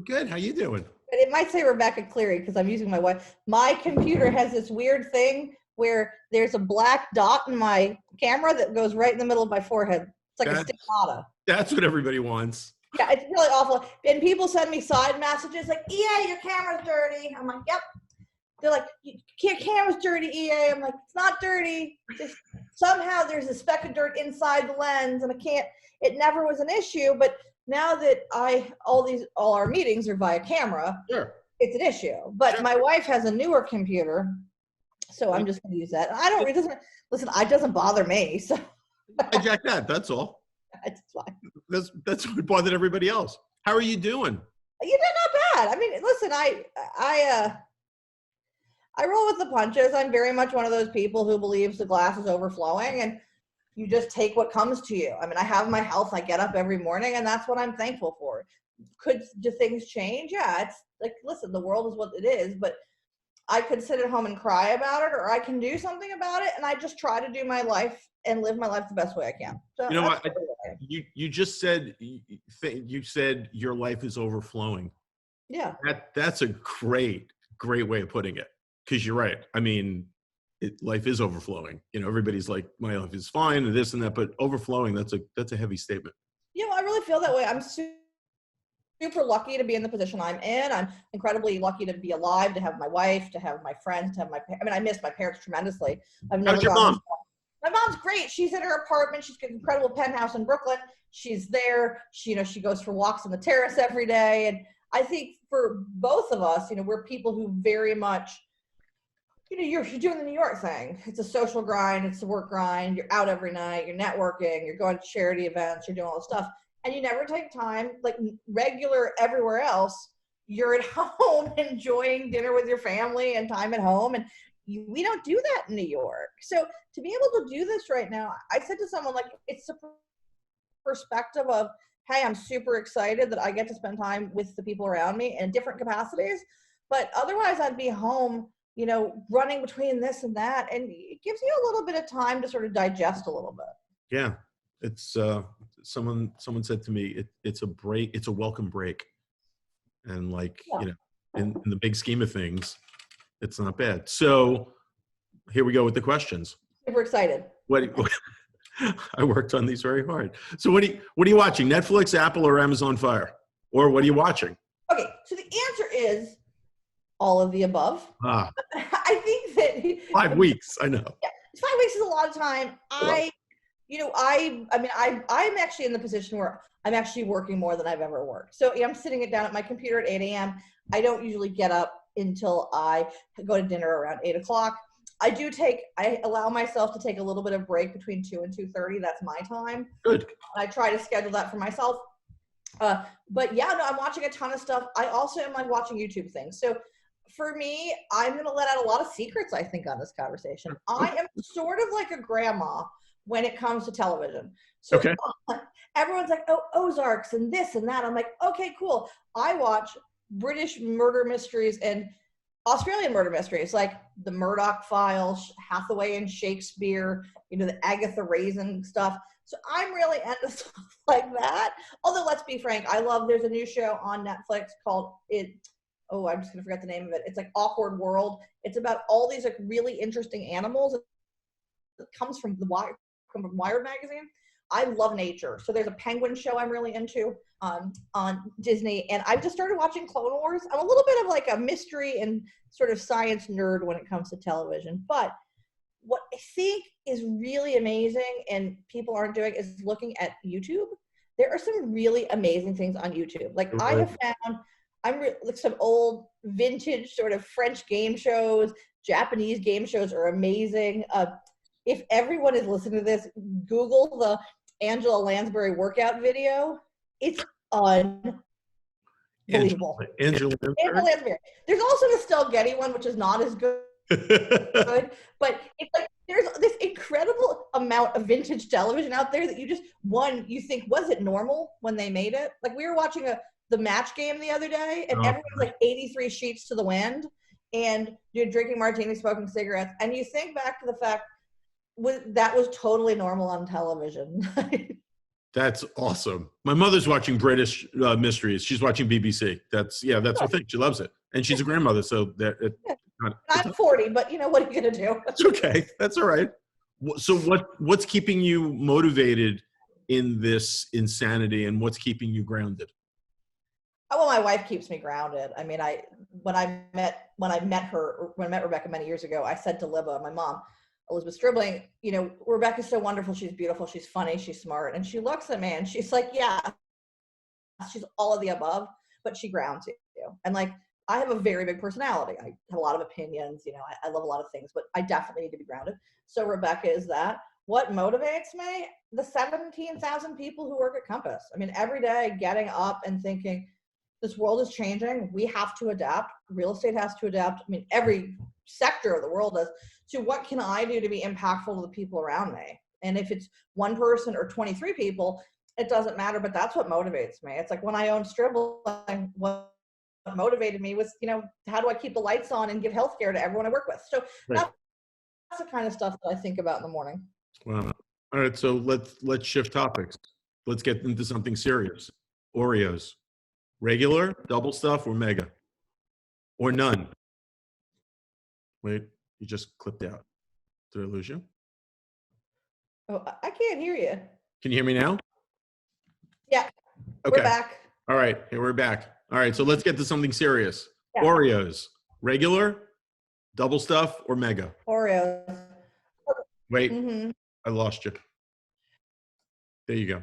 Good. How you doing? But it might say Rebecca Cleary because I'm using my wife. My computer has this weird thing where there's a black dot in my camera that goes right in the middle of my forehead. It's like a That's stigmata. that's what everybody wants. Yeah, it's really awful. And people send me side messages like, EA, your camera's dirty. I'm like, yep. They're like, your camera's dirty, EA. I'm like, it's not dirty. Just somehow there's a speck of dirt inside the lens, and it never was an issue. But now that all our meetings are via camera, Sure. it's an issue. But Sure. my wife has a newer computer, so I'm just going to use that. It doesn't bother me. So Hijack that. That's all. it's fine. That's what bothered everybody else. How are you doing? You did not bad. I mean, listen, I roll with the punches. I'm very much one of those people who believes the glass is overflowing and you just take what comes to you. I mean, I have my health. I get up every morning and that's what I'm thankful for. Do things change? Yeah, it's like, listen, the world is what it is, but I could sit at home and cry about it, or I can do something about it. And I just try to do my life and live my life the best way I can. So You know what? You just said you said your life is overflowing. Yeah. That's a great way of putting it. Because you're right. I mean, life is overflowing. You know, everybody's like, my life is fine and this and that, but overflowing, that's a heavy statement. You know, I really feel that way. I'm super lucky to be in the position I'm in. I'm incredibly lucky to be alive, to have my wife, to have my friends, I miss my parents tremendously. How's your mom? My mom's great. She's in her apartment. She's got an incredible penthouse in Brooklyn. She's there. She goes for walks on the terrace every day. And I think for both of us, we're people who very much, you're doing the New York thing. It's a social grind. It's a work grind. You're out every night. You're networking. You're going to charity events. You're doing all this stuff. And you never take time, like regular everywhere else. You're at home enjoying dinner with your family and time at home. And we don't do that in New York. So to be able to do this right now, I said to someone, like, it's the perspective of, hey, I'm super excited that I get to spend time with the people around me in different capacities. But otherwise, I'd be home, running between this and that. And it gives you a little bit of time to sort of digest a little bit. Yeah. It's someone said to me, it's a break. It's a welcome break. And in the big scheme of things, it's not bad. So here we go with the questions. Super excited. I worked on these very hard. So what are you watching? Netflix, Apple, or Amazon Fire? Or what are you watching? Okay, so the answer is all of the above. I think that 5 weeks. I know. Yeah, 5 weeks is a lot of time. I'm actually in the position where I'm actually working more than I've ever worked. So I'm sitting down at my computer at 8 a.m. I don't usually get up until I go to dinner around 8 o'clock. I allow myself to take a little bit of break between 2 and 2:30. That's my time. Good. I try to schedule that for myself. But yeah, no, I'm watching a ton of stuff. I also am watching YouTube things. So for me, I'm going to let out a lot of secrets, I think, on this conversation. I am sort of like a grandma when it comes to television. So okay. Everyone's like, oh, Ozarks and this and that. I'm like, okay, cool. I watch British murder mysteries and Australian murder mysteries, like the Murdoch Files, Hathaway and Shakespeare, the Agatha Raisin stuff. So I'm really into stuff like that. Although, let's be frank, there's a new show on Netflix called I'm just going to forget the name of it. It's like Awkward World. It's about all these like really interesting animals. It comes from Wired magazine. I love nature. So there's a penguin show I'm really into on Disney. And I've just started watching Clone Wars. I'm a little bit of like a mystery and sort of science nerd when it comes to television. But what I think is really amazing and people aren't doing is looking at YouTube. There are some really amazing things on YouTube. Like I have found some old vintage sort of French game shows, Japanese game shows are amazing. If everyone is listening to this, Google the Angela Lansbury workout video. It's unbelievable. Angela Lansbury. There's also the Estelle Getty one, which is not as good. But it's like there's this incredible amount of vintage television out there that you think, was it normal when they made it? Like we were watching the Match Game the other day, and everyone's like 83 sheets to the wind, and you're drinking martinis, smoking cigarettes, and you think back to the fact that was totally normal on television. That's awesome. My mother's watching British mysteries. She's watching BBC. That's her thing. She loves it, and she's a grandmother, so I'm 40, but what are you gonna do? it's okay. That's all right. So what's keeping you motivated in this insanity, and what's keeping you grounded? Oh, well, my wife keeps me grounded. I mean, when I met Rebecca many years ago, I said to Libba, my mom, Elizabeth Stribling, Rebecca's so wonderful. She's beautiful. She's funny. She's smart. And she looks at me and she's like, yeah, she's all of the above, but she grounds you. And like, I have a very big personality. I have a lot of opinions. I love a lot of things, but I definitely need to be grounded. So Rebecca is that. What motivates me? The 17,000 people who work at Compass. I mean, every day getting up and thinking, this world is changing. We have to adapt. Real estate has to adapt. I mean, every sector of the world does. So what can I do to be impactful to the people around me? And if it's one person or 23 people, it doesn't matter, but that's what motivates me. It's like when I owned Stribling, what motivated me was, how do I keep the lights on and give healthcare to everyone I work with? So that's the kind of stuff that I think about in the morning. Wow. All right. So let's shift topics. Let's get into something serious. Oreos. Regular, double stuff, or mega? Or none? Wait, you just clipped out. Did I lose you? Oh, I can't hear you. Can you hear me now? Yeah. Okay. We're back. All right. Hey, we're back. All right. So let's get to something serious. Yeah. Oreos. Regular, double stuff, or mega? Oreos. Wait. Mm-hmm. I lost you. There you go.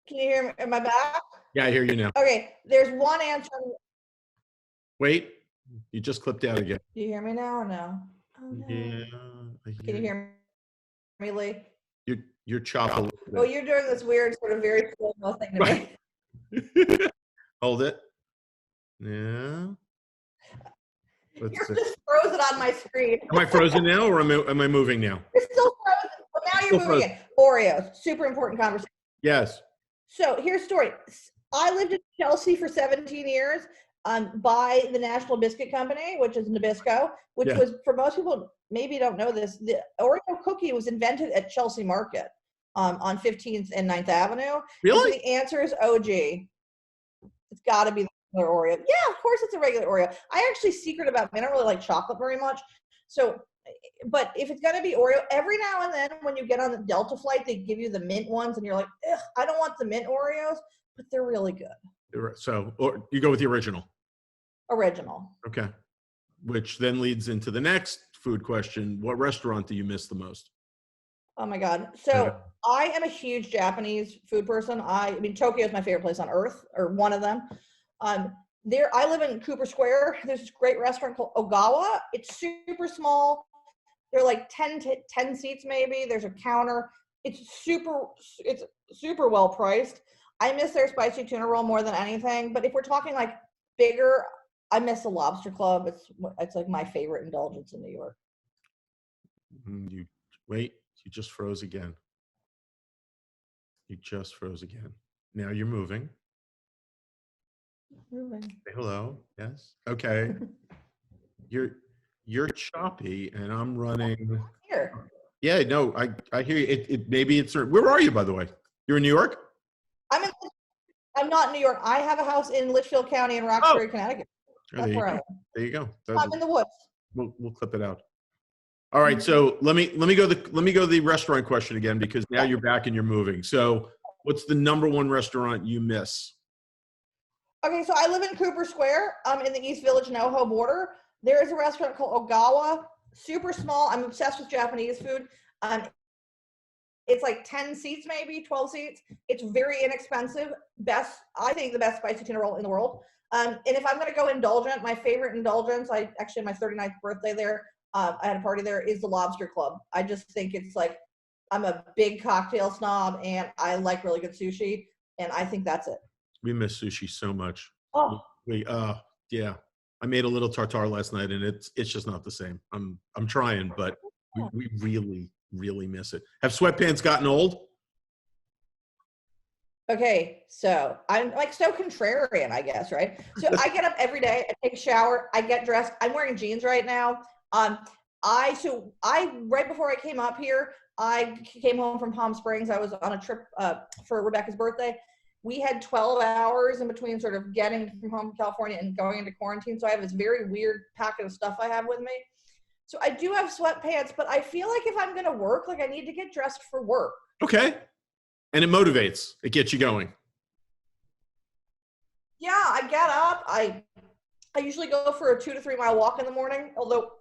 Can you hear me? Am I back? Yeah, I hear you now. Okay. There's one answer. Wait. You just clipped out again. Do you hear me now or no? Oh, no. Yeah. Can you hear me, Lee? You're chopping. Oh, you're doing this weird sort of very slow thing to me. Hold it. Yeah. You're just frozen on my screen. Am I frozen now, or am I moving now? You're still frozen, but now you're moving it. Oreos, super important conversation. Yes. So here's the story. I lived in Chelsea for 17 years by the National Biscuit Company, which is Nabisco, which was, for most people, maybe you don't know this, the Oreo cookie was invented at Chelsea Market on 15th and 9th Avenue. Really? So the answer is OG. It's got to be the regular Oreo. Yeah, of course it's a regular Oreo. I actually secret about me. I don't really like chocolate very much. So, but if it's going to be Oreo, every now and then when you get on the Delta flight, they give you the mint ones and you're like, ugh, I don't want the mint Oreos, but they're really good. So, or you go with the original. Original. Okay. Which then leads into the next food question. What restaurant do you miss the most? Oh my God. So I am a huge Japanese food person. I mean, Tokyo is my favorite place on earth, or one of them. I live in Cooper Square. There's this great restaurant called Ogawa. It's super small. They're like 10 seats maybe. There's a counter. It's super well priced. I miss their spicy tuna roll more than anything. But if we're talking like bigger, I miss the Lobster Club. It's like my favorite indulgence in New York. You just froze again. You just froze again. Now you're moving. Say hello. Yes. Okay. You're choppy, and I'm running. Here. Yeah. No. I hear you. Maybe it's. Where are you, by the way? You're in New York. I'm not in New York. I have a house in Litchfield County in Roxbury, Connecticut. That's where I am. There you go. I'm in the woods. We'll clip it out. All right. So let me go the restaurant question again, because now you're back and you're moving. So what's the number one restaurant you miss? Okay, so I live in Cooper Square, in the East Village, NoHo border. There is a restaurant called Ogawa, super small. I'm obsessed with Japanese food. It's like 10 seats, maybe 12 seats. It's very inexpensive. I think the best spicy tuna roll in the world. And if I'm going to go indulgent, my favorite indulgence, my 39th birthday there, I had a party there, is the Lobster Club. I just think it's like, I'm a big cocktail snob and I like really good sushi. And I think that's it. We miss sushi so much. Oh, yeah. I made a little tartare last night, and it's just not the same. I'm trying, but we really, really miss it. Have sweatpants gotten old? Okay, so I'm like so contrarian, I guess, right? So I get up every day, I take a shower, I get dressed. I'm wearing jeans right now. Right before I came up here, I came home from Palm Springs. I was on a trip for Rebecca's birthday. We had 12 hours in between sort of getting from home to California and going into quarantine. So I have this very weird packet of stuff I have with me. So I do have sweatpants, but I feel like if I'm going to work, like I need to get dressed for work. Okay. And it motivates. It gets you going. Yeah, I get up. I usually go for a 2 to 3 mile walk in the morning, although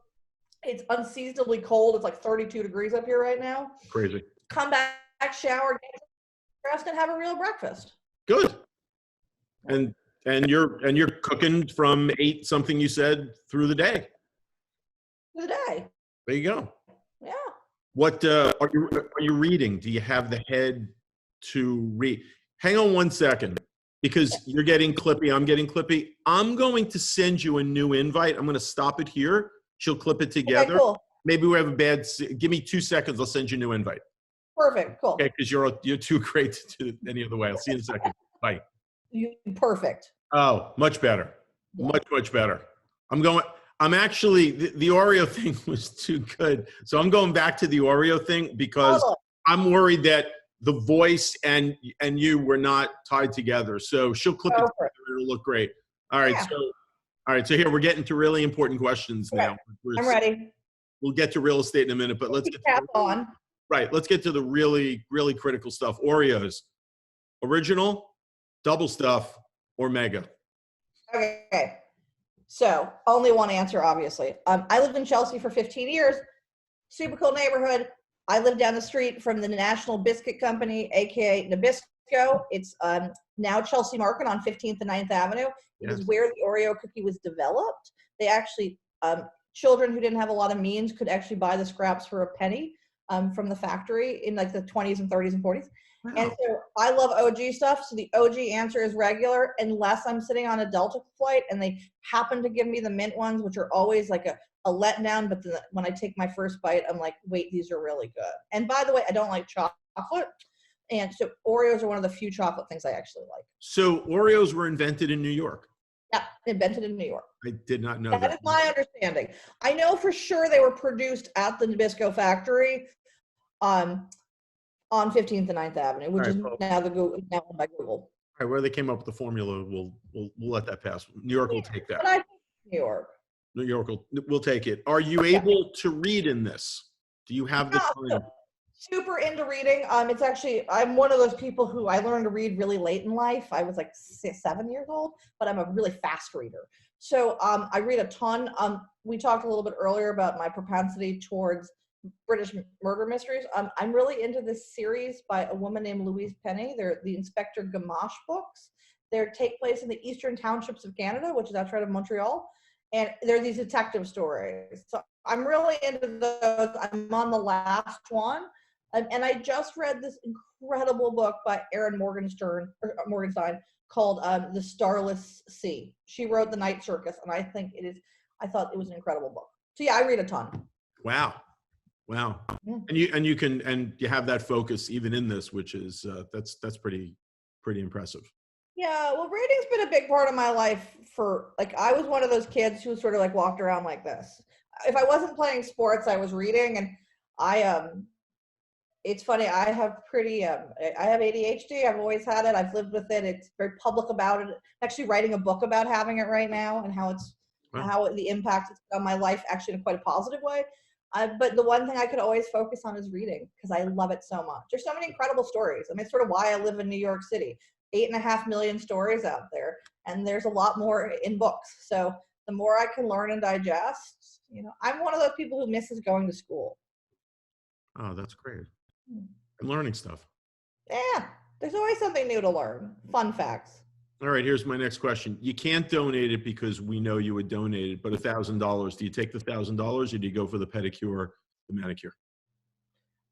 it's unseasonably cold. It's like 32 degrees up here right now. Crazy. Come back, shower, get dressed, and have a real breakfast. Good. And you're cooking from 8 something you said through the day. Through the day. There you go. Yeah. What are you reading? Do you have the head to read? Hang on one second, because you're getting clippy. I'm getting clippy. I'm going to send you a new invite. I'm going to stop it here. She'll clip it together. Okay, cool. Maybe we have a bad. Give me 2 seconds. I'll send you a new invite. Perfect. Cool. Okay, because you're too great to do it any other way. I'll see you in a second. Bye. Perfect. Oh, much better. Yeah. Much better. I'm actually, the Oreo thing was too good. So I'm going back to the Oreo thing because I'm worried that the voice and you were not tied together. So she'll clip it together. It'll look great. All right. Yeah. So here we're getting to really important questions now. I'm ready. We'll get to real estate in a minute, but let's get to the really, really critical stuff. Oreos, original, double stuff, or mega? Okay. So only one answer, obviously. I lived in Chelsea for 15 years. Super cool neighborhood. I live down the street from the National Biscuit Company, aka Nabisco. It's now Chelsea Market on 15th and 9th Avenue. It is where the Oreo cookie was developed. They actually, children who didn't have a lot of means could actually buy the scraps for a penny from the factory in like the 20s and 30s and 40s. Wow. And so I love OG stuff. So the OG answer is regular, unless I'm sitting on a Delta flight and they happen to give me the mint ones, which are always like a letdown. But then when I take my first bite, I'm like, wait, these are really good. And by the way, I don't like chocolate. And so Oreos are one of the few chocolate things I actually like. So Oreos were invented in New York? Yeah, invented in New York. I did not know that. That is my understanding. I know for sure they were produced at the Nabisco factory on 15th and 9th Avenue, which is now owned by Google. All right, where they came up with the formula, we'll let that pass. New York will take that. But I think New York. New York will take it. Are you able to read in this? Do you have the time? Super into reading. It's actually, I'm one of those people who I learned to read really late in life. I was like 7 years old, but I'm a really fast reader. So I read a ton. We talked a little bit earlier about my propensity towards British murder mysteries. I'm really into this series by a woman named Louise Penny. They're the Inspector Gamache books. They take place in the eastern townships of Canada, which is outside of Montreal. And they're these detective stories. So I'm really into those. I'm on the last one. And I just read this incredible book by Erin Morgenstein called The Starless Sea. She wrote The Night Circus, and I thought it was an incredible book. So yeah, I read a ton. Wow. Yeah. And you have that focus even in this, which is that's pretty impressive. Yeah, well, reading's been a big part of my life for, like, I was one of those kids who sort of like walked around like this. If I wasn't playing sports, I was reading, and it's funny, I have ADHD. I've always had it. I've lived with it. It's very public about it. I'm actually writing a book about having it right now and how the impact it's on my life, actually in quite a positive way. But the one thing I could always focus on is reading, because I love it so much. There's so many incredible stories. I mean, it's sort of why I live in New York City. 8.5 million stories out there, and there's a lot more in books. So the more I can learn and digest, I'm one of those people who misses going to school. Oh, that's great. I'm learning stuff. Yeah, there's always something new to learn. Fun facts. All right, here's my next question. You can't donate it because we know you would donate it, but $1,000, do you take the $1,000 or do you go for the pedicure, the manicure?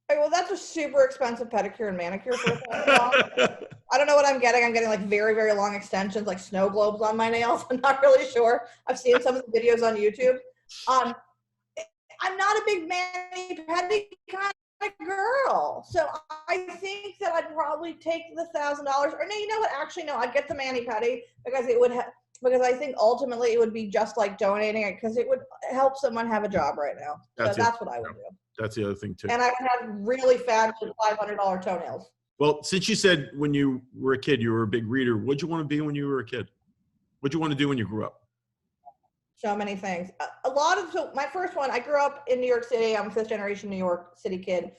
Okay, well, that's a super expensive pedicure and manicure for $1,000. I don't know what I'm getting. I'm getting like very, very long extensions, like snow globes on my nails. I'm not really sure. I've seen some of the videos on YouTube. I'm not a big mani-pedi kind of girl. So I think that I'd probably take the $1,000. Or no, you know what? Actually, no, I'd get the mani-pedi because it would because I think ultimately it would be just like donating it because it would help someone have a job right now. So that's what I would do. That's the other thing too. And I would have really fabulous $500 toenails. Well, since you said when you were a kid, you were a big reader, what'd you want to be when you were a kid? What'd you want to do when you grew up? So many things. So my first one, I grew up in New York City. I'm a fifth generation New York City kid.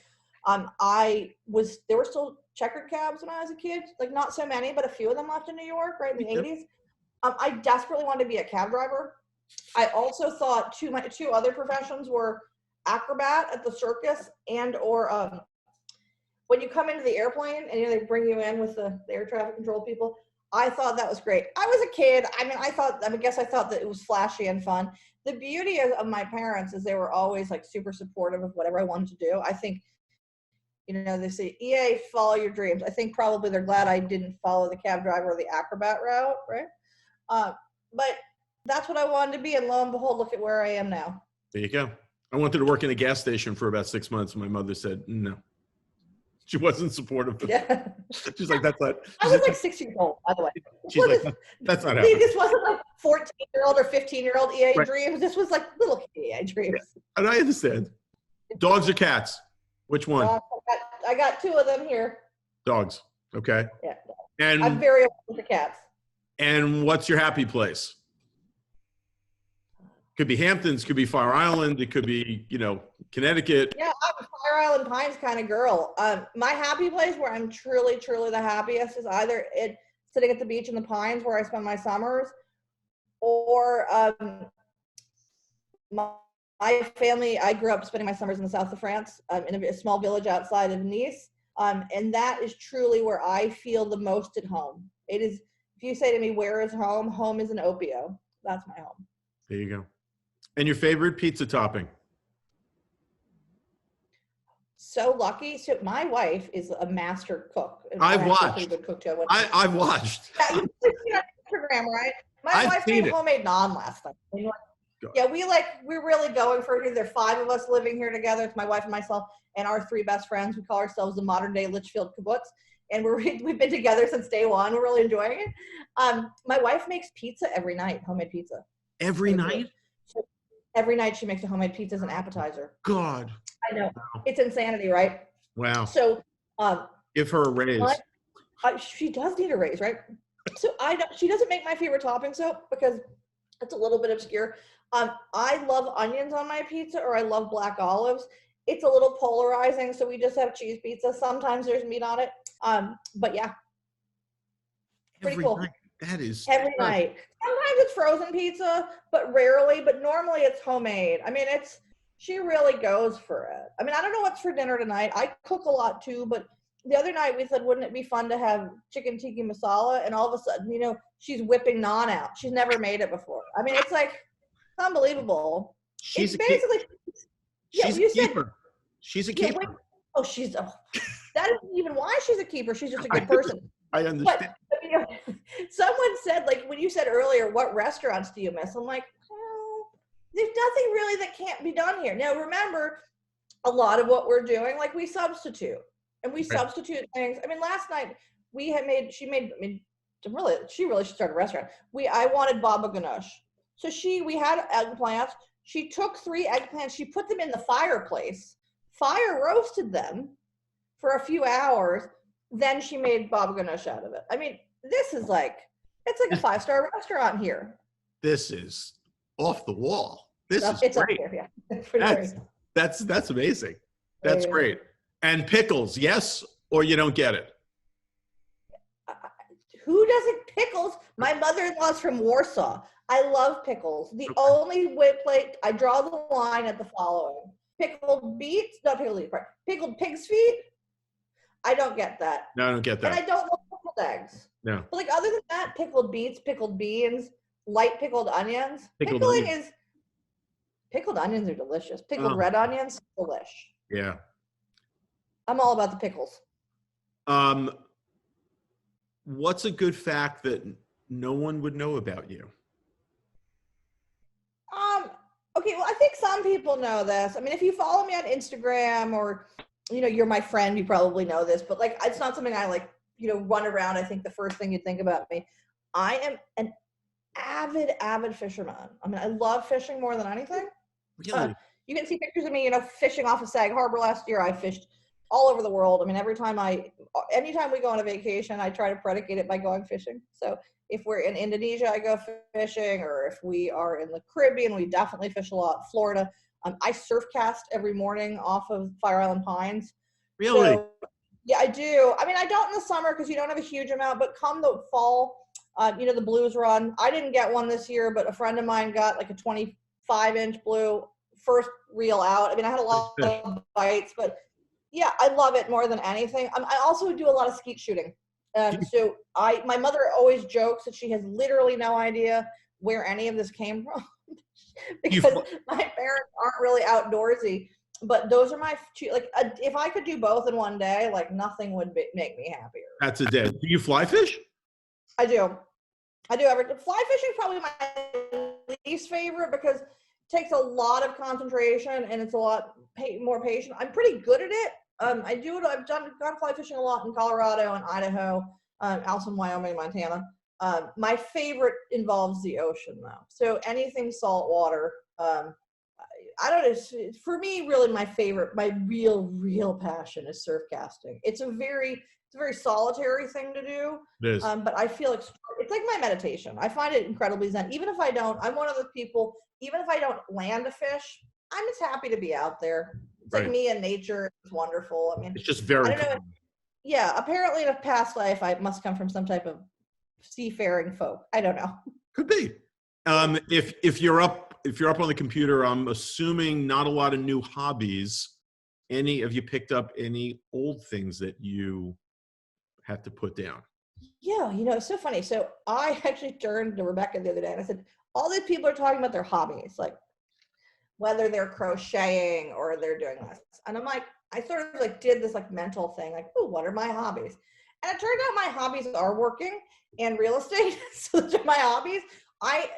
There were still checkered cabs when I was a kid, like not so many, but a few of them left in New York, right in the 80s. I desperately wanted to be a cab driver. I also thought my two other professions were acrobat at the circus or when you come into the airplane and they bring you in with the air traffic control people. I thought that was great. I was a kid. I guess I thought that it was flashy and fun. The beauty of my parents is they were always like super supportive of whatever I wanted to do. I think, they say, EA, follow your dreams. I think probably they're glad I didn't follow the cab driver or the acrobat route, right? But that's what I wanted to be. And lo and behold, look at where I am now. There you go. I wanted to work in a gas station for about 6 months. And my mother said, no. She wasn't supportive. Yeah. She's like, that's not. I was like 6 years old, by the way. She's like, that's not happening. This wasn't like 14-year-old or 15-year-old EA dreams. This was like little EA dreams. Yeah. And I understand. Dogs or cats? Which one? I got two of them here. Dogs. Okay. Yeah. And I'm very open to cats. And what's your happy place? Could be Hamptons, could be Fire Island, it could be, Connecticut. Yeah, I'm a Fire Island Pines kind of girl. My happy place where I'm truly, truly the happiest is either sitting at the beach in the Pines where I spend my summers, or my family, I grew up spending my summers in the south of France, in a small village outside of Nice. And that is truly where I feel the most at home. It is, if you say to me, where is home? Home is an Opio. That's my home. There you go. And your favorite pizza topping? So lucky. So my wife is a master cook. I've watched. Good cook too. I've watched. Yeah, you've seen on Instagram, right? My wife made homemade naan last night. Yeah, we're really going for it. There are 5 of us living here together. It's my wife and myself and our 3 best friends. We call ourselves the modern day Litchfield Kibbutz. And we've been together since day one. We're really enjoying it. My wife makes pizza every night, homemade pizza. Every night? So every night she makes a homemade pizza as an appetizer. God. I know. It's insanity, right? Wow. So give her a raise. She does need a raise, right? So she doesn't make my favorite topping soap because it's a little bit obscure. I love onions on my pizza, or I love black olives. It's a little polarizing, so we just have cheese pizza. Sometimes there's meat on it. But yeah. Pretty cool. Night. That is every night. Sometimes it's frozen pizza, but rarely. But normally it's homemade. I mean, she really goes for it. I mean, I don't know what's for dinner tonight. I cook a lot too, but the other night we said, wouldn't it be fun to have chicken tikka masala? And all of a sudden, she's whipping naan out. She's never made it before. I mean, it's like unbelievable. She's a keeper. She's a keeper. That isn't even why she's a keeper. She's just a good person. I understand. But, someone said, like, when you said earlier, what restaurants do you miss? I'm like, there's nothing really that can't be done here. Now, remember, a lot of what we're doing, like, we substitute. And we substitute things. I mean, last night, she really should start a restaurant. I wanted baba ganoush. So we had eggplants. She took 3 eggplants. She put them in the fireplace, fire roasted them for a few hours. Then she made baba ganoush out of it. I mean, it's like a 5-star restaurant here. This is off the wall. It's great. Up here, yeah. That's amazing. That's great. And pickles, yes, or you don't get it? Who doesn't pickles? My mother-in-law's from Warsaw. I love pickles. The only plate, I draw the line at the following. Pickled pig's feet. I don't get that. No, I don't get that. And I don't love pickled eggs. No. But like other than that, pickled beets, pickled beans, light pickled onions. Pickled onions are delicious. Pickled red onions, delish. Yeah. I'm all about the pickles. What's a good fact that no one would know about you? Okay, well, I think some people know this. I mean, if you follow me on Instagram or, you're my friend, you probably know this, but like, it's not something I like, run around. I think the first thing you'd think about me, I am an avid fisherman. I mean, I love fishing more than anything. Really? You can see pictures of me, fishing off of Sag Harbor last year. I fished all over the world. I mean, anytime we go on a vacation, I try to predicate it by going fishing. So if we're in Indonesia, I go fishing, or if we are in the Caribbean, we definitely fish a lot. Florida. I surf cast every morning off of Fire Island Pines. Really? So, yeah, I do. I mean, I don't in the summer because you don't have a huge amount, but come the fall, the blues run. I didn't get one this year, but a friend of mine got like a 25-inch blue first reel out. I mean, I had a lot of bites, but yeah, I love it more than anything. I also do a lot of skeet shooting. So my mother always jokes that she has literally no idea where any of this came from because my parents aren't really outdoorsy. But those are my two. Like, if I could do both in one day, like nothing would make me happier. That's a day. Do you fly fish? I do. Fly fishing is probably my least favorite because it takes a lot of concentration and it's a lot more patient. I'm pretty good at it. I've gone fly fishing a lot in Colorado and Idaho, also in Wyoming, Montana. My favorite involves the ocean though. So anything saltwater. I don't know. For me, really, my real passion is surf casting. It's a very solitary thing to do. It is. But I feel it's like my meditation. I find it incredibly zen. Even if I don't, I'm one of those people, even if I don't land a fish, I'm just happy to be out there. It's like me and nature. It's wonderful. I mean, it's just very. I don't know. Yeah, apparently in a past life, I must come from some type of seafaring folk. I don't know. Could be. If you're up on the computer, I'm assuming not a lot of new hobbies. Have you picked up any old things that you had to put down? Yeah, it's so funny. So I actually turned to Rebecca the other day and I said, all these people are talking about their hobbies, like whether they're crocheting or they're doing this. And I'm like, I sort of like did this like mental thing, like, oh, what are my hobbies? And it turned out my hobbies are working and real estate. So those are my hobbies. I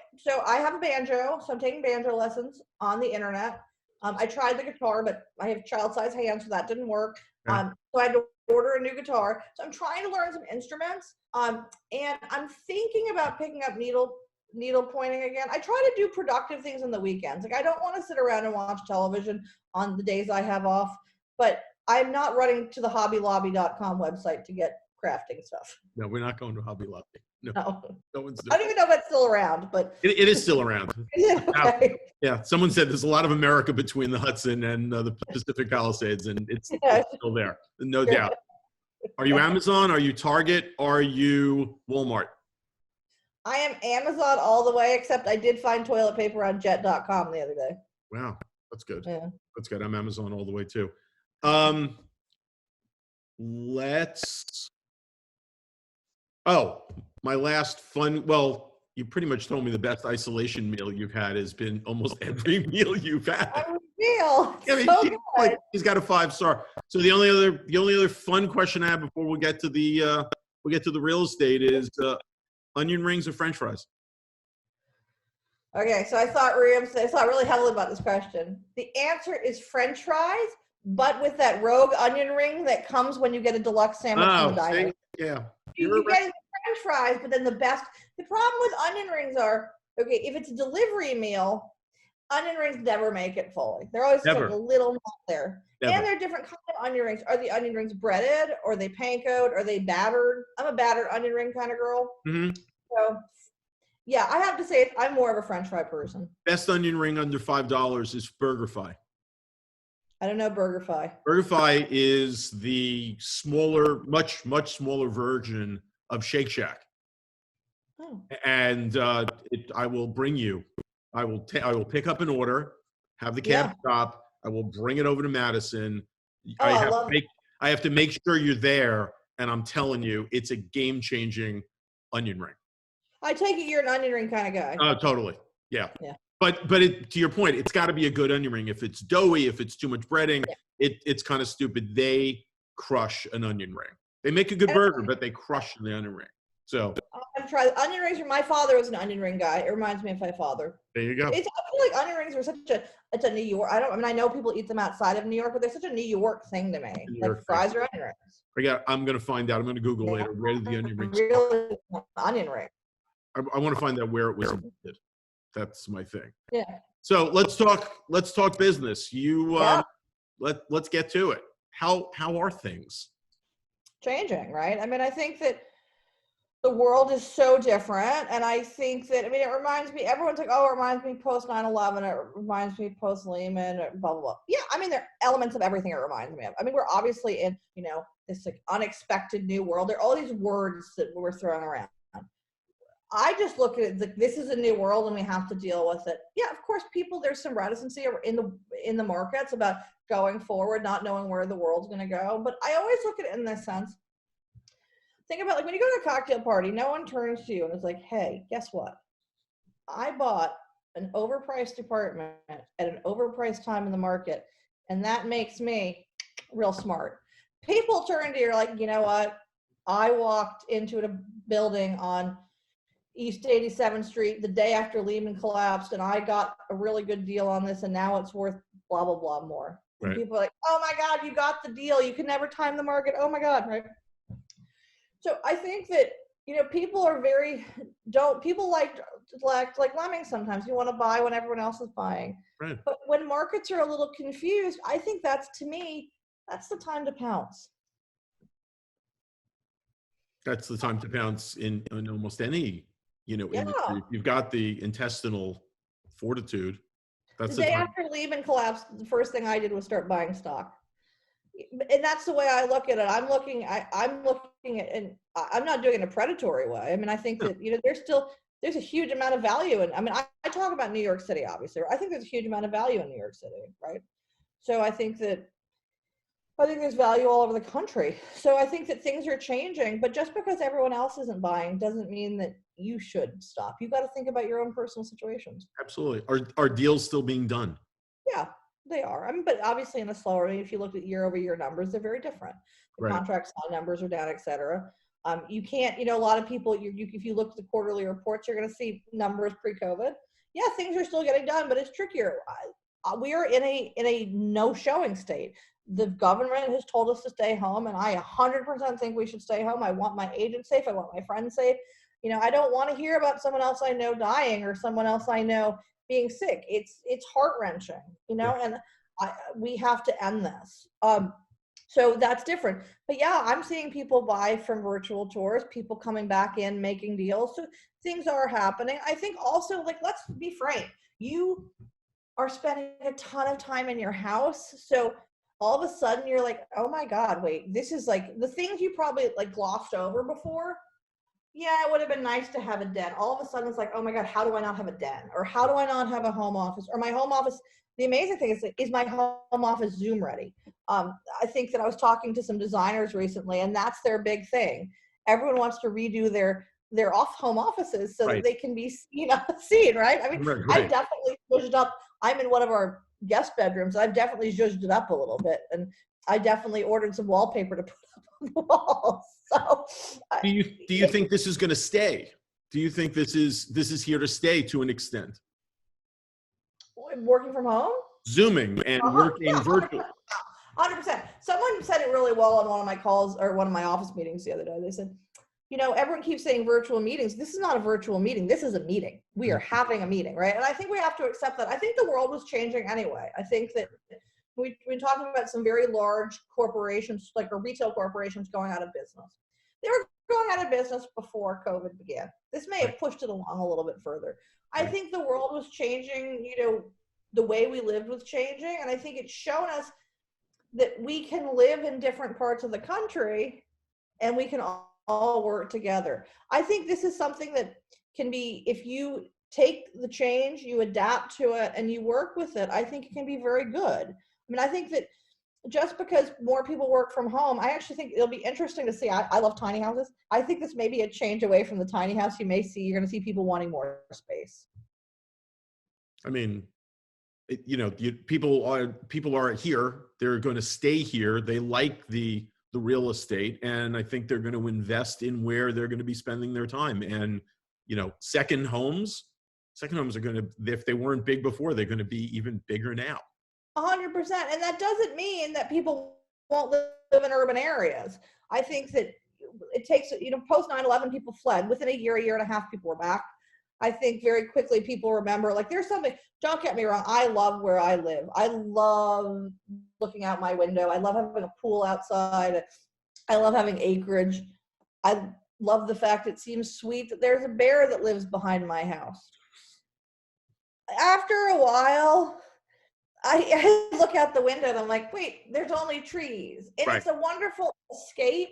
have a banjo, so I'm taking banjo lessons on the internet. I tried the guitar, but I have child-sized hands, so that didn't work. So I had to order a new guitar. So I'm trying to learn some instruments. And I'm thinking about picking up needle pointing again. I try to do productive things on the weekends. Like I don't want to sit around and watch television on the days I have off, but I'm not running to the hobbylobby.com website to get crafting stuff. No, we're not going to Hobby Lobby. No one's I don't even know if it's still around, but it is still around. Okay. Yeah, someone said there's a lot of America between the Hudson and the Pacific Palisades, and it's still there, no doubt. Are you Amazon? Are you Target? Are you Walmart? I am Amazon all the way, except I did find toilet paper on jet.com the other day. Wow, that's good. Yeah. That's good. I'm Amazon all the way too. My last fun, well, you pretty much told me the best isolation meal you've had has been almost every meal you've had. Every meal. I mean, So good. He's got a 5-star. So the only other fun question I have before we get to the real estate is onion rings or French fries? Okay, so I thought really heavily about this question. The answer is French fries, but with that rogue onion ring that comes when you get a deluxe sandwich from the diner. Yeah. You get French fries, but then the problem with onion rings are, okay, if it's a delivery meal, onion rings never make it fully. They're always like a little not there. Never. And there are different kinds of onion rings. Are the onion rings breaded? Or are they pankoed? Are they battered? I'm a battered onion ring kind of girl. Mm-hmm. So, yeah, I have to say I'm more of a French fry person. Best onion ring under $5 is BurgerFi. I don't know BurgerFi. BurgerFi is the smaller, much smaller version of Shake Shack. Oh. And I will bring you. I will pick up an order, have the cab stop. I will bring it over to Madison. I have to make sure you're there, and I'm telling you, it's a game-changing onion ring. I take it you're an onion ring kind of guy. Oh, totally. Yeah. But to your point, it's got to be a good onion ring. If it's doughy, if it's too much breading, it's kind of stupid. They crush an onion ring. They make a good burger, but they crush the onion ring. So I've tried onion rings. My father was an onion ring guy. It reminds me of my father. There you go. I feel like onion rings are it's a New York. I know people eat them outside of New York, but they're such a New York thing to me. Like fries or onion rings. I'm going to find out. I'm going to Google later. Where did the onion rings? Really onion ring. I want to find out where it was invented. That's my thing. Yeah. So let's talk business. Let's get to it. How are things changing? Right. I mean, I think that the world is so different, and I think that, I mean, it reminds me, everyone's like, oh, it reminds me post 9/11, it reminds me post Lehman, blah blah blah. Yeah, I mean, there are elements of everything it reminds me of. I mean, we're obviously in, this like unexpected new world. There are all these words that we're throwing around. I just look at it like this is a new world and we have to deal with it. Yeah, of course, there's some reticency in the markets about going forward, not knowing where the world's going to go. But I always look at it in this sense. Think about, like, when you go to a cocktail party, no one turns to you and is like, hey, guess what? I bought an overpriced apartment at an overpriced time in the market, and that makes me real smart. People turn to you like, you know what? I walked into a building on East 87th Street the day after Lehman collapsed, and I got a really good deal on this, and now it's worth blah, blah, blah more. Right. And people are like, oh my God, you got the deal. You can never time the market. Oh my God, right? So I think that, people are people like lemmings sometimes. You want to buy when everyone else is buying. Right. But when markets are a little confused, I think that's the time to pounce. That's the time to pounce in almost any, industry. You've got the intestinal fortitude. That's the day after Lehman collapsed, the first thing I did was start buying stock. And that's the way I look at it. I'm looking at, and I'm not doing it in a predatory way. I mean, I think that, there's a huge amount of value. And I mean, I talk about New York City, obviously. I think there's a huge amount of value in New York City, right? So I think there's value all over the country. So I think that things are changing, but just because everyone else isn't buying doesn't mean that you should stop. You got to think about your own personal situations. Absolutely. Are deals still being done? Yeah. They are. I mean, but obviously in a slower rate, if you look at year-over-year numbers, they're very different. The right. Contract sign numbers are down, et cetera. You can't, a lot of people, if you look at the quarterly reports, you're going to see numbers pre-COVID. Yeah, things are still getting done, but it's trickier. We are in a no showing state. The government has told us to stay home, and I 100% think we should stay home. I want my agent safe. I want my friends safe. I don't want to hear about someone else I know dying or someone else I know being sick. It's heart-wrenching, yeah. And we have to end this. So that's different. But yeah, I'm seeing people buy from virtual tours, people coming back in, making deals. So things are happening. I think also, like, let's be frank, you are spending a ton of time in your house. So all of a sudden you're like, oh my God, wait, this is like the things you probably like glossed over before. Yeah, it would have been nice to have a den. All of a sudden, it's like, oh my God, how do I not have a den? Or how do I not have a home office? Or my home office, the amazing thing is my home office Zoom ready? I think that I was talking to some designers recently, and that's their big thing. Everyone wants to redo their home offices so that they can be seen, right? I mean, right. I've definitely zhuzhed up. I'm in one of our guest bedrooms. I've definitely zhuzhed it up a little bit. And I definitely ordered some wallpaper to put up on the walls. So, do you think this is going to stay? Do you think this is here to stay to an extent? Working from home? Zooming and working virtually. 100%. Someone said it really well on one of my calls or one of my office meetings the other day. They said, everyone keeps saying virtual meetings. This is not a virtual meeting. This is a meeting. We are having a meeting, right? And I think we have to accept that. I think the world was changing anyway. I think that we've been talking about some very large corporations, like retail corporations, going out of business. They were going out of business before COVID began. This may have pushed it along a little bit further. I think the world was changing, the way we lived was changing. And I think it's shown us that we can live in different parts of the country and we can all work together. I think this is something that can be, if you take the change, you adapt to it, and you work with it, I think it can be very good. I mean, I think that just because more people work from home, I actually think it'll be interesting to see. I love tiny houses. I think this may be a change away from the tiny house. You're going to see people wanting more space. I mean, people are here. They're going to stay here. They like the real estate, and I think they're going to invest in where they're going to be spending their time. And second homes are going to, if they weren't big before, they're going to be even bigger now. 100%. And that doesn't mean that people won't live in urban areas. I think that it takes, post 9/11, people fled. Within a year and a half, people were back. I think very quickly people remember, like, there's something, don't get me wrong, I love where I live. I love looking out my window. I love having a pool outside. I love having acreage. I love the fact it seems sweet that there's a bear that lives behind my house. After a while, I look out the window and I'm like, wait, there's only trees. And it's a wonderful escape,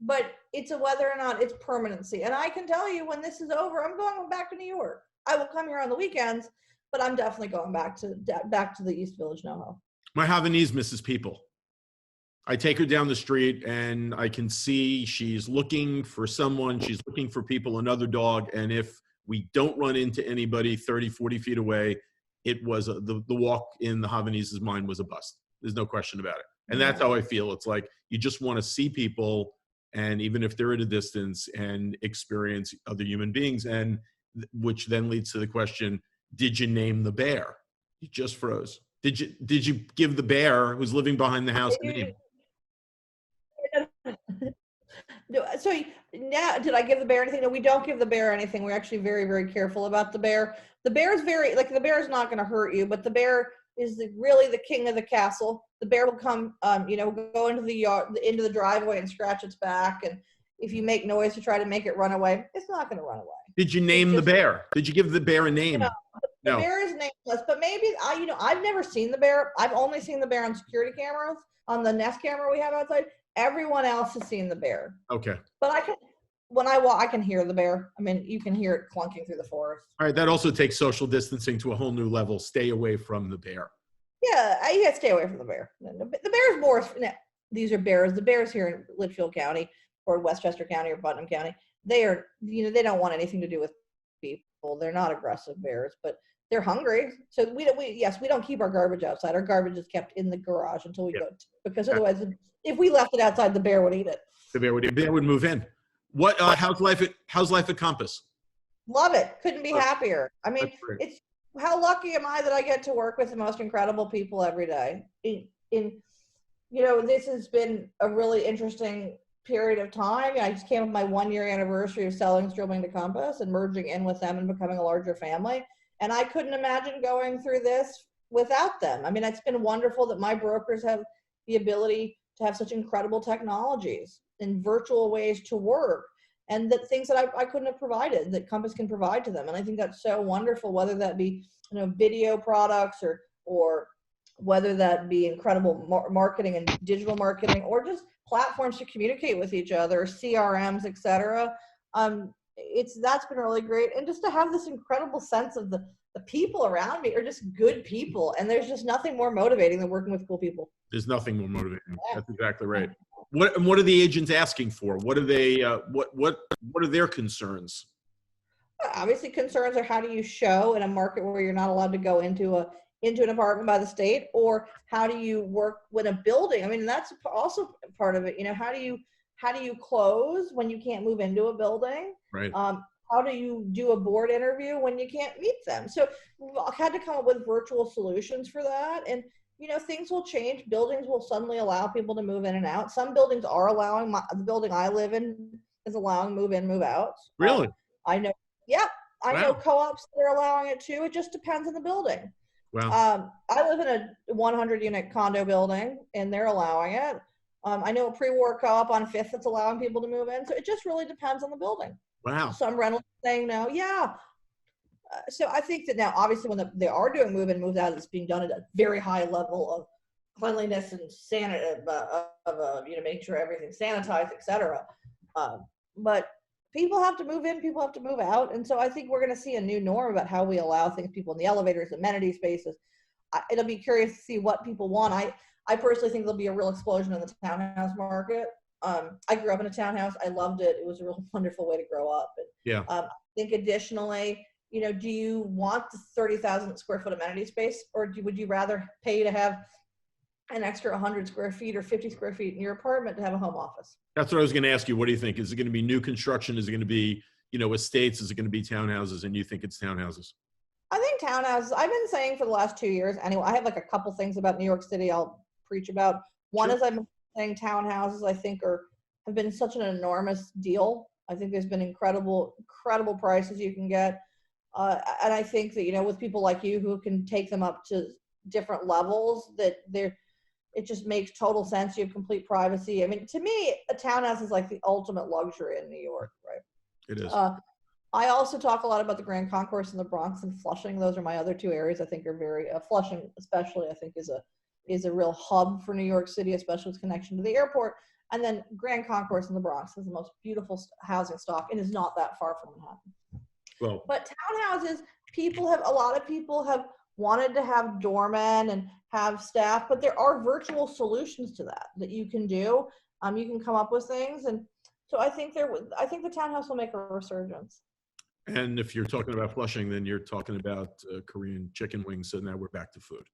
but it's a whether or not it's permanency. And I can tell you, when this is over, I'm going back to New York. I will come here on the weekends, but I'm definitely going back to the East Village NoHo. My Havanese misses people. I take her down the street and I can see she's looking for someone. She's looking for people, another dog. And if we don't run into anybody 30, 40 feet away, it was the walk in the Havanese's mind was a bust. There's no question about it. And that's how I feel. It's like you just want to see people, and even if they're at a distance, and experience other human beings. And which then leads to the question, did you name the bear? You just froze. Did you give the bear who's living behind the house a name? So now, did I give the bear anything? No, we don't give the bear anything. We're actually very, very careful about the bear. The bear is the bear is not going to hurt you, but the bear is really the king of the castle. The bear will come, go into the yard, into the driveway and scratch its back. And if you make noise to try to make it run away, it's not going to run away. Did you name the bear? Did you give the bear a name? The bear is nameless, but maybe I've never seen the bear. I've only seen the bear on security cameras, on the Nest camera we have outside. Everyone else has seen the bear. Okay. But when I walk, I can hear the bear. I mean, you can hear it clunking through the forest. All right. That also takes social distancing to a whole new level. Stay away from the bear. Yeah, you got to stay away from the bear. The bear's more, these are bears. The bears here in Litchfield County or Westchester County or Putnam County, they are, they don't want anything to do with people. They're not aggressive bears, but they're hungry. So we don't keep our garbage outside. Our garbage is kept in the garage until we go, because otherwise, if we left it outside, the bear would eat it. The bear would move in. What? How's life at Compass? Love it. Couldn't be happier. I mean, it's how lucky am I that I get to work with the most incredible people every day. This has been a really interesting period of time. I just came up my 1-year anniversary of selling Stribling to Compass and merging in with them and becoming a larger family. And I couldn't imagine going through this without them. I mean, it's been wonderful that my brokers have the ability to have such incredible technologies and virtual ways to work, and that things that I couldn't have provided, that Compass can provide to them. And I think that's so wonderful, whether that be video products or whether that be incredible marketing and digital marketing, or just platforms to communicate with each other, CRMs, etc. That's been really great. And just to have this incredible sense of the people around me are just good people. And there's just nothing more motivating than working with cool people. There's nothing more motivating. Yeah. That's exactly right. What are the agents asking for? What are they, what are their concerns? Obviously concerns are, how do you show in a market where you're not allowed to go into an apartment by the state, or how do you work with a building? I mean, that's also part of it. How do you close when you can't move into a building? Right. How do you do a board interview when you can't meet them? So we've had to come up with virtual solutions for that. And, things will change. Buildings will suddenly allow people to move in and out. Some buildings are allowing, the building I live in is allowing move in, move out. Really? I know. Yeah. I know co-ops that are allowing it too. It just depends on the building. Wow. I live in a 100-unit condo building, and they're allowing it. I know a pre-war co-op on 5th that's allowing people to move in. So it just really depends on the building. Wow. Some rentals saying no. Yeah. So I think that now, obviously, when they are doing move in, move out, it's being done at a very high level of cleanliness and making sure everything's sanitized, etc. But people have to move in, people have to move out. And so I think we're going to see a new norm about how we allow things, people in the elevators, amenity spaces. It'll be curious to see what people want. I personally think there'll be a real explosion in the townhouse market. I grew up in a townhouse. I loved it. It was a real wonderful way to grow up. And, yeah. I think additionally, do you want the 30,000 square foot amenity space, or would you rather pay to have an extra 100 square feet or 50 square feet in your apartment to have a home office? That's what I was going to ask you. What do you think? Is it going to be new construction? Is it going to be, estates? Is it going to be townhouses? And you think it's townhouses? I think townhouses. I've been saying for the last 2 years. Anyway, I have like a couple things about New York City I'll preach about. One is I've been saying townhouses, I think, have been such an enormous deal. I think there's been incredible prices you can get. And I think that, you know, with people like you who can take them up to different levels, that it just makes total sense. You have complete privacy. I mean, to me, a townhouse is like the ultimate luxury in New York, right? It is. I also talk a lot about the Grand Concourse in the Bronx and Flushing. Those are my other two areas I think are very, Flushing especially, I think is a real hub for New York City, especially with connection to the airport. And then Grand Concourse in the Bronx is the most beautiful housing stock and is not that far from Manhattan. Well, but townhouses, a lot of people have wanted to have doormen and have staff, but there are virtual solutions to that you can do. You can come up with things. And so I think the townhouse will make a resurgence. and if you're talking about Flushing, then you're talking about Korean chicken wings. So now we're back to food.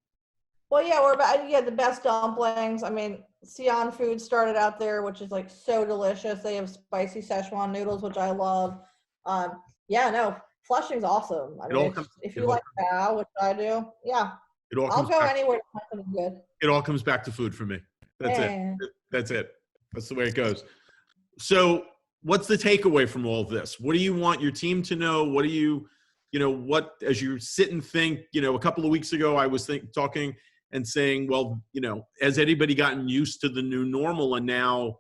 Well, yeah, we're about, the best dumplings. I mean, Sion Food started out there, which is like so delicious. They have spicy Szechuan noodles, which I love. Yeah, no, Flushing's awesome. I mean, if you like cow, which I do, yeah, I'll go anywhere to find something good. It all comes back to food for me. That's it. That's it. That's the way it goes. So what's the takeaway from all of this? What do you want your team to know? What do you as you sit and think, a couple of weeks ago, I was talking and saying, well, has anybody gotten used to the new normal? And now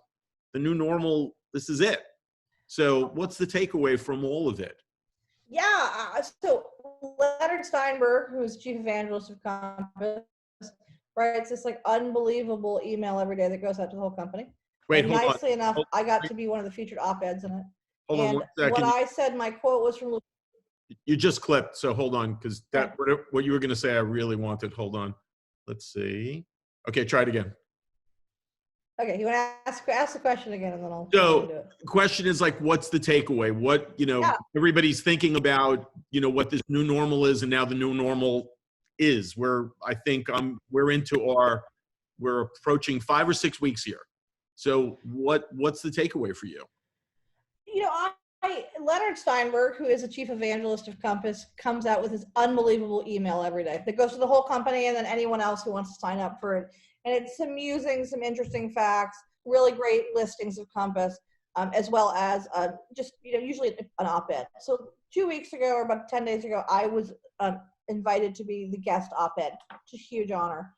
the new normal, this is it. So what's the takeaway from all of it? Yeah. So Leonard Steinberg, who's chief evangelist of Compass, writes this like unbelievable email every day that goes out to the whole company. Wait, and hold nicely on. enough, I got to be one of the featured op-eds in it. Hold on one second. What I said, my quote was from. You just clipped, so hold on, because what you were going to say, I really wanted. Hold on. Let's see. Okay, try it again. Okay, you want to ask the question again, and then I'll do it. The question is like, what's the takeaway? What everybody's thinking about, what this new normal is, and now the new normal is. Where I think we're approaching 5 or 6 weeks here. So what's the takeaway for you? Leonard Steinberg, who is the chief evangelist of Compass, comes out with this unbelievable email every day that goes to the whole company and then anyone else who wants to sign up for it. And it's amusing, some interesting facts, really great listings of Compass, as well as usually an op-ed. So 2 weeks ago or about 10 days ago, I was invited to be the guest op-ed. It's a huge honor.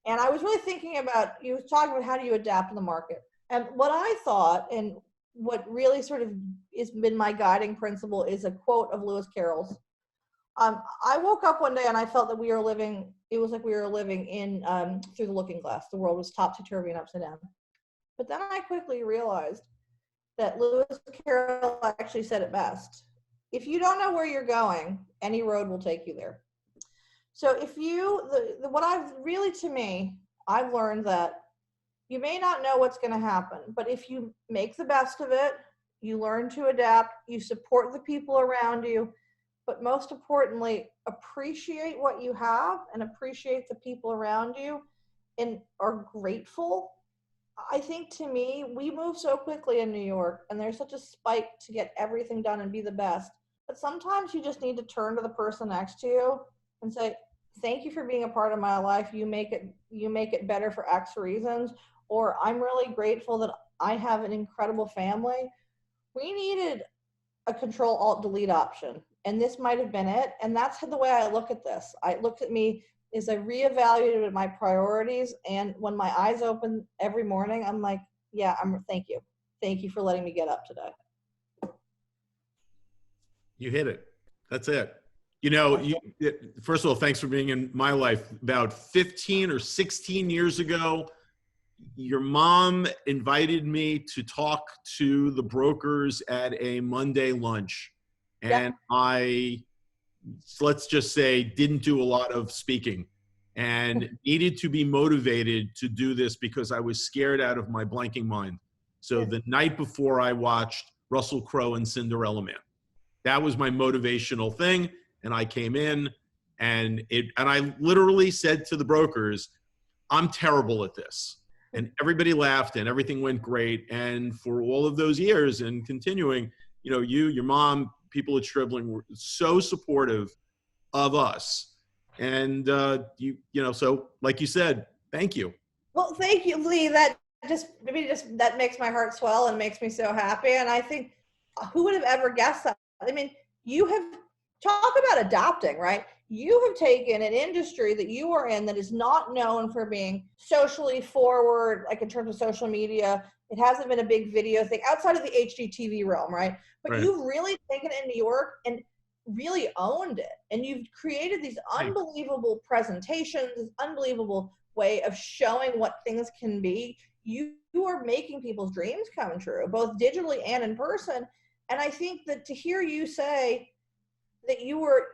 And I was really thinking about, you were talking about how do you adapt to the market. And what I thought, and what really sort of has been my guiding principle, is a quote of Lewis Carroll's. I woke up one day and I felt that it was like we were living in through the looking glass. The world was topsy-turvy and upside down. But then I quickly realized that Lewis Carroll actually said it best. If you don't know where you're going, any road will take you there. So I've learned that you may not know what's going to happen, but if you make the best of it, you learn to adapt, you support the people around you, but most importantly, appreciate what you have and appreciate the people around you and are grateful. I think, to me, we move so quickly in New York and there's such a spike to get everything done and be the best. But sometimes you just need to turn to the person next to you and say, thank you for being a part of my life. You make it better for X reasons. Or I'm really grateful that I have an incredible family. We needed a Control-Alt-Delete option, and this might have been it. And that's the way I look at this. I looked at me as I reevaluated my priorities, and when my eyes open every morning, I'm like, thank you. Thank you for letting me get up today. You hit it. That's it. First of all, thanks for being in my life. About 15 or 16 years ago, your mom invited me to talk to the brokers at a Monday lunch. And let's just say, didn't do a lot of speaking and needed to be motivated to do this because I was scared out of my blanking mind. So the night before, I watched Russell Crowe and Cinderella Man. That was my motivational thing. And I came in and I literally said to the brokers, I'm terrible at this. And everybody laughed and everything went great. And for all of those years and continuing, your mom, people at Stribling were so supportive of us. And, so like you said, thank you. Well, thank you, Lee. That that makes my heart swell and makes me so happy. And I think, who would have ever guessed that? I mean, you have, talk about adapting, right? You have taken an industry that you are in that is not known for being socially forward, like in terms of social media. It hasn't been a big video thing outside of the HGTV realm, right? But you've really taken it in New York and really owned it. And you've created these unbelievable presentations, this unbelievable way of showing what things can be. You are making people's dreams come true, both digitally and in person. And I think that to hear you say that you were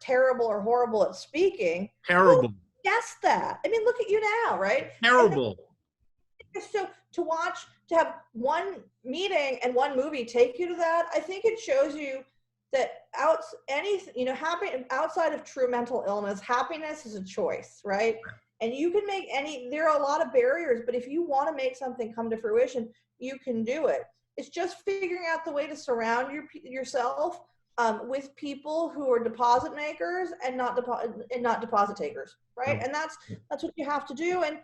terrible or horrible at speaking. Terrible. Guess that. I mean, look at you now, right? Terrible. So to have one meeting and one movie take you to that, I think it shows you that outside of true mental illness, happiness is a choice, right? And you can make there are a lot of barriers, but if you want to make something come to fruition, you can do it. It's just figuring out the way to surround yourself with people who are deposit makers and not deposit takers, right? And that's what you have to do. And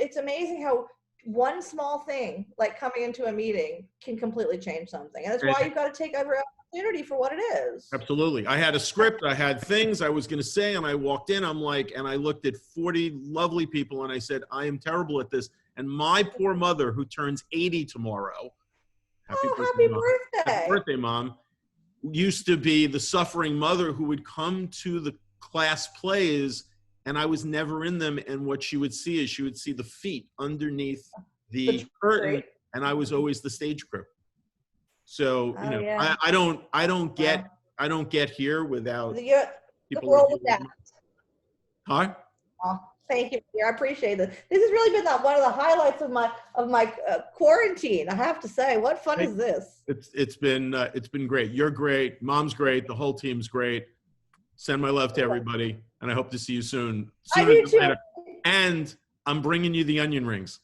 it's amazing how one small thing, like coming into a meeting, can completely change something. And that's why you've got to take every opportunity for what it is. Absolutely. I had a script, I had things I was going to say, and I walked in, and I looked at 40 lovely people, and I said, I am terrible at this. And my poor mother, who turns 80 tomorrow, happy birthday, happy birthday, Mom, used to be the suffering mother who would come to the class plays, and I was never in them. And what she would see is she would see the feet underneath the curtain, and I was always the stage crew. So I don't get here without people. The world of that. Huh? Oh, thank you, dear. I appreciate it. This has really been one of the highlights of my quarantine. I have to say, what fun is this? It's been great. You're great. Mom's great. The whole team's great. Send my love to everybody, and I hope to see you soon. I do too. Later. And I'm bringing you the onion rings.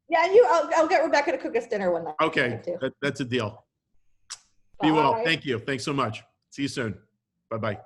Yeah, I'll get Rebecca to cook us dinner one night. Okay, that's a deal. Be well. Right. Thank you. Thanks so much. See you soon. Bye-bye.